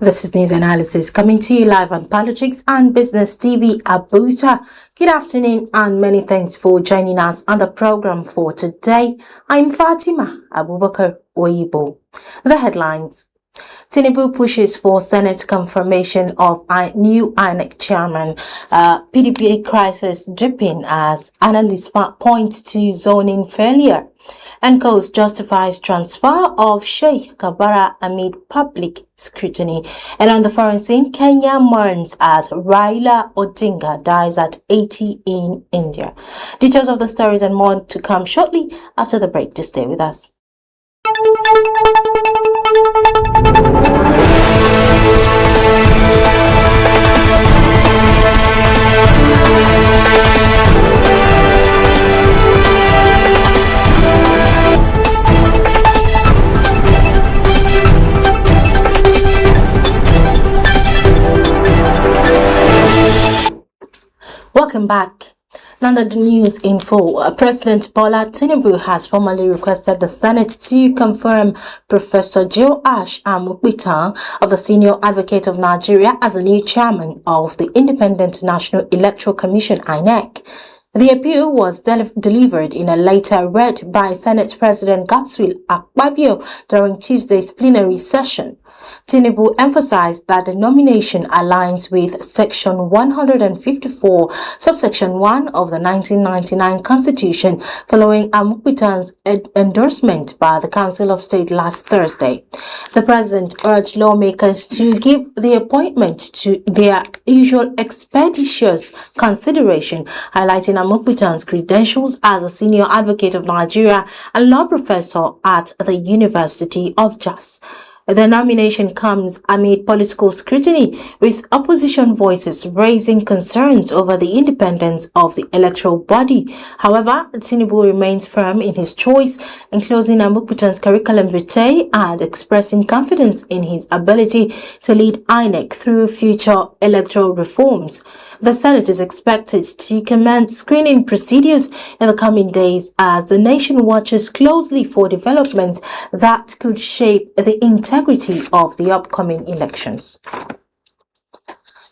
This is news analysis coming to you live on Politics and Business TV Abuja. Good afternoon and many thanks for joining us on the program for today. I'm Fatima Abubakar Oyibo. The headlines. Tinubu pushes for Senate confirmation of a new INEC chairman. PDP crisis dripping as analysts point to zoning failure. NCOS justifies transfer of Sheikh Kabara amid public scrutiny. And on the foreign scene, Kenya mourns as Raila Odinga dies at 80 in India. Details of the stories and more to come shortly after the break. Just stay with us. Welcome back. Now the news info. President Bola Tinubu has formally requested the Senate to confirm Professor Joash Amukbitan of the Senior Advocate of Nigeria as a new chairman of the Independent National Electoral Commission (INEC). The appeal was delivered in a letter read by Senate President Godswill Akpabio during Tuesday's plenary session. Tinubu emphasized that the nomination aligns with Section 154, subsection 1 of the 1999 Constitution, following Amukbitan's endorsement by the Council of State last Thursday. The president urged lawmakers to give the appointment to their usual expeditious consideration, highlighting Amukbitan's credentials as a senior advocate of Nigeria and law professor at the University of Jos. The nomination comes amid political scrutiny, with opposition voices raising concerns over the independence of the electoral body. However, Tinubu remains firm in his choice, enclosing Amukbitan's curriculum vitae and expressing confidence in his ability to lead INEC through future electoral reforms. The Senate is expected to commence screening procedures in the coming days as the nation watches closely for developments that could shape the integrity of the upcoming elections.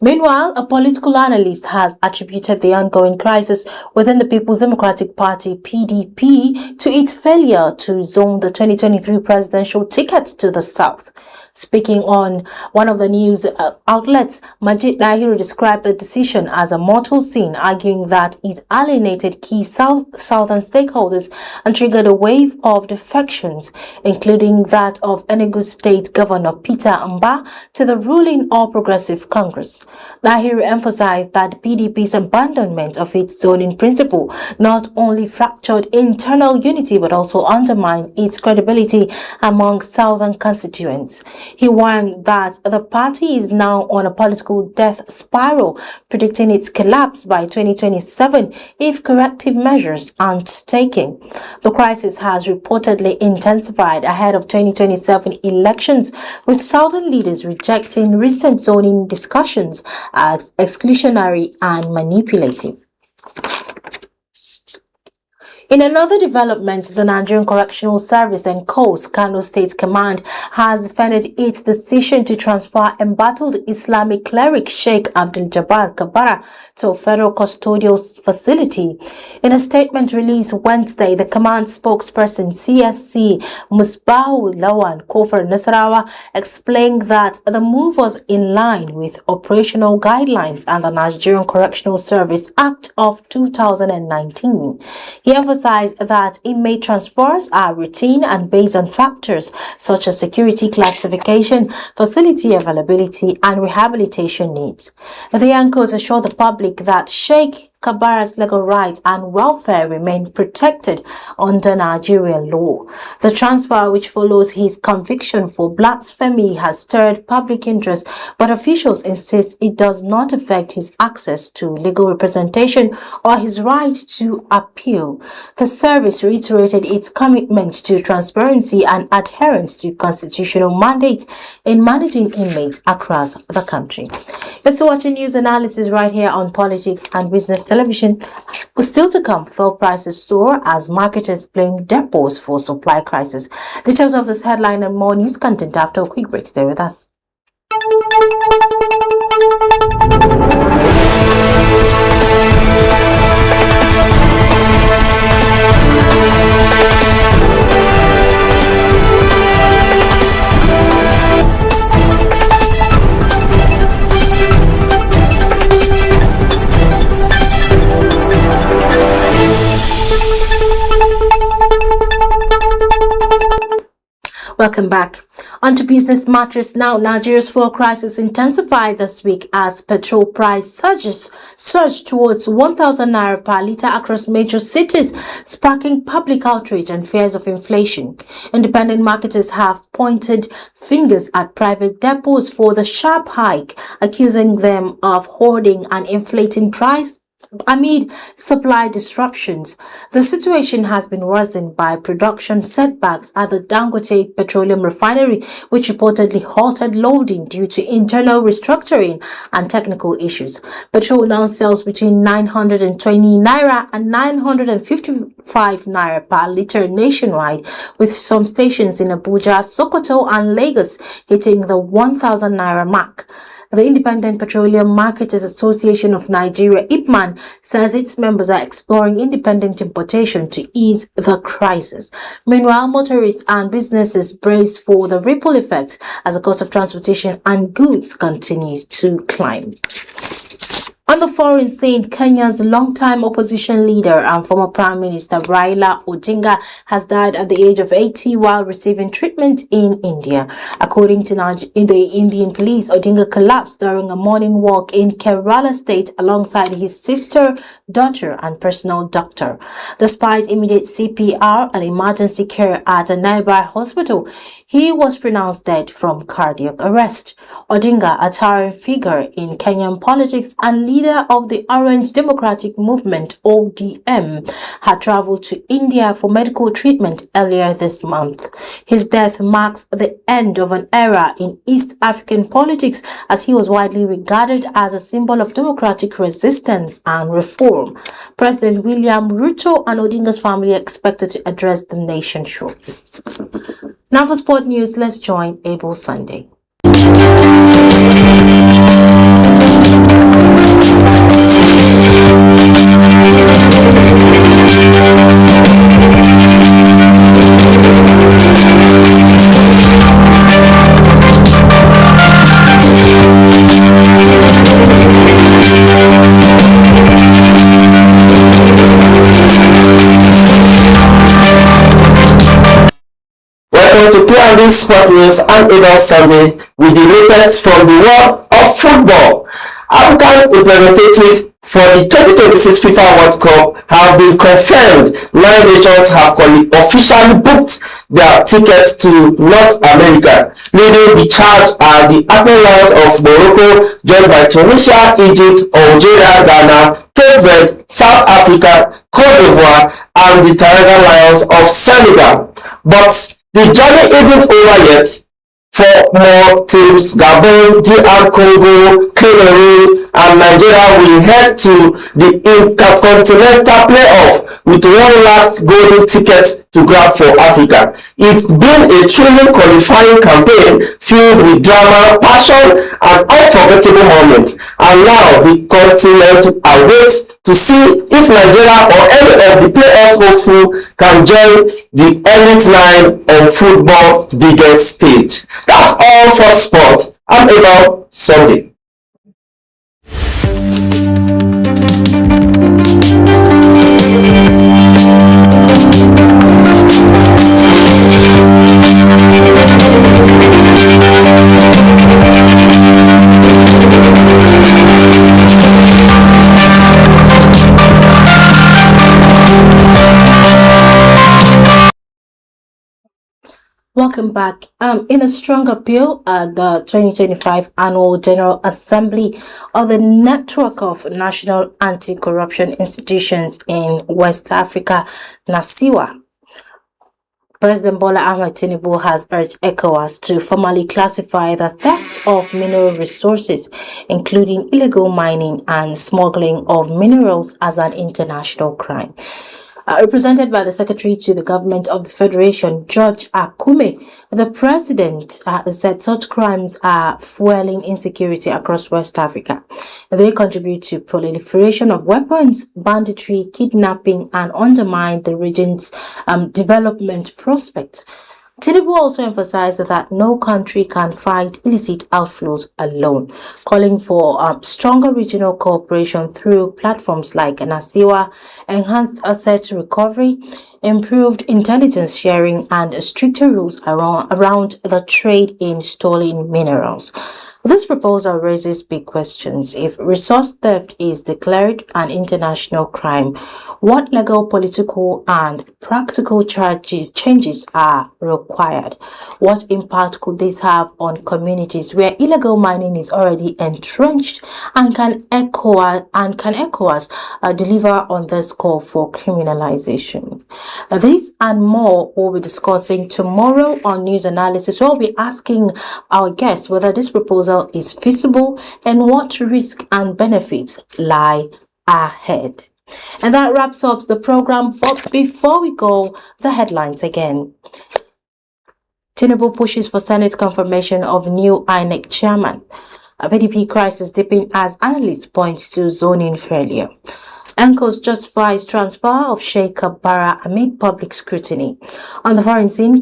Meanwhile, a political analyst has attributed the ongoing crisis within the People's Democratic Party (PDP) to its failure to zone the 2023 presidential ticket to the south. Speaking on one of the news outlets, Majid Dahiru described the decision as a mortal sin, arguing that it alienated key southern stakeholders and triggered a wave of defections, including that of Enugu State Governor Peter Mba to the ruling All Progressive Congress. Dahiru emphasized that PDP's abandonment of its zoning principle not only fractured internal unity but also undermined its credibility among southern constituents. He warned that the party is now on a political death spiral, predicting its collapse by 2027 if corrective measures aren't taken. The crisis has reportedly intensified ahead of 2027 elections, with southern leaders rejecting recent zoning discussions as exclusionary and manipulative. In another development, the Nigerian Correctional Service and NCOS Kano State Command has defended its decision to transfer embattled Islamic cleric Sheikh Abdul Jabbar Kabara to a federal custodial facility. In a statement released Wednesday, the command spokesperson CSC Musbahu Lawan Kofar Nasarawa explained that the move was in line with operational guidelines and the Nigerian Correctional Service Act of 2019. He emphasized that inmate transfers are routine and based on factors such as security classification, facility availability, and rehabilitation needs. The NCOS assured the public that Sheikh Kabara's legal rights and welfare remain protected under Nigerian law. The transfer, which follows his conviction for blasphemy, has stirred public interest, but officials insist it does not affect his access to legal representation or his right to appeal. The service reiterated its commitment to transparency and adherence to constitutional mandates in managing inmates across the country. You're still watching news analysis right here on Politics and Business Television. Still to come, fuel prices soar as marketers blame depots for supply crisis. Details of this headline and more news content after a quick break. Stay with us. Welcome back. On to business matters now. Nigeria's fuel crisis intensified this week as petrol price surged towards 1,000 naira per litre across major cities, sparking public outrage and fears of inflation. Independent marketers have pointed fingers at private depots for the sharp hike, accusing them of hoarding and inflating price amid supply disruptions. The situation has been worsened by production setbacks at the Dangote Petroleum Refinery, which reportedly halted loading due to internal restructuring and technical issues. Petrol now sells between 920 naira and 955 naira per litre nationwide, with some stations in Abuja, Sokoto and Lagos hitting the 1,000 naira mark. The Independent Petroleum Marketers Association of Nigeria, IPMAN, says its members are exploring independent importation to ease the crisis. Meanwhile, motorists and businesses brace for the ripple effect as the cost of transportation and goods continues to climb. On the foreign scene, Kenya's longtime opposition leader and former Prime Minister Raila Odinga has died at the age of 80 while receiving treatment in India. According to the Indian police, Odinga collapsed during a morning walk in Kerala state alongside his sister, daughter and personal doctor. Despite immediate CPR and emergency care at a nearby hospital, he was pronounced dead from cardiac arrest. Odinga, a towering figure in Kenyan politics and leader of the Orange Democratic Movement (ODM), had traveled to India for medical treatment earlier this month. His death marks the end of an era in East African politics, as he was widely regarded as a symbol of democratic resistance and reform. President William Ruto and Odinga's family are expected to address the nation shortly. Now for sport news, let's join Abel Sunday. To P&B Sport News and Abel Sunday with the latest from the world of football. African representative for the 2026 FIFA World Cup have been confirmed. 9 nations have officially booked their tickets to North America. Leading the charge are the African Lions of Morocco, joined by Tunisia, Egypt, Algeria, Ghana, Cape Verde, South Africa, Cote d'Ivoire, and the Tiger Lions of Senegal. But the journey isn't over yet. For more teams, Gabon, DR Congo, Cameroon, and Nigeria will head to the Intercontinental Playoff with one last golden ticket to grab for Africa. It's been a thrilling qualifying campaign filled with drama, passion, and unforgettable moments. And now the continent awaits to see if Nigeria or any of the playoffs hopeful can join the elite line on football's biggest stage. That's all for sport. I'm Abel Sunday. Welcome back. In a strong appeal at the 2025 Annual General Assembly of the Network of National Anti-Corruption Institutions in West Africa, NACIWA, President Bola Ahmed Tinubu has urged ECOWAS to formally classify the theft of mineral resources, including illegal mining and smuggling of minerals, as an international crime. Represented by the Secretary to the Government of the Federation, George Akume, the President said such crimes are fueling insecurity across West Africa. They contribute to proliferation of weapons, banditry, kidnapping, and undermine the region's development prospects. Tinubu also emphasized that no country can fight illicit outflows alone, calling for stronger regional cooperation through platforms like NASIWA, enhanced asset recovery, improved intelligence sharing, and stricter rules around the trade in stolen minerals. This proposal raises big questions. If resource theft is declared an international crime, what legal, political, and practical changes are required? What impact could this have on communities where illegal mining is already entrenched, and can ECOWAS deliver on this call for criminalization? This and more we'll be discussing tomorrow on News Analysis. We'll be asking our guests whether this proposal is feasible and what risks and benefits lie ahead. And that wraps up the program. But before we go, the headlines again. Tinubu pushes for Senate confirmation of new INEC chairman. PDP crisis deepening as analysts point to zoning failure. ENCOS justifies transfer of Sheikh Bara amid public scrutiny. On the foreign scene,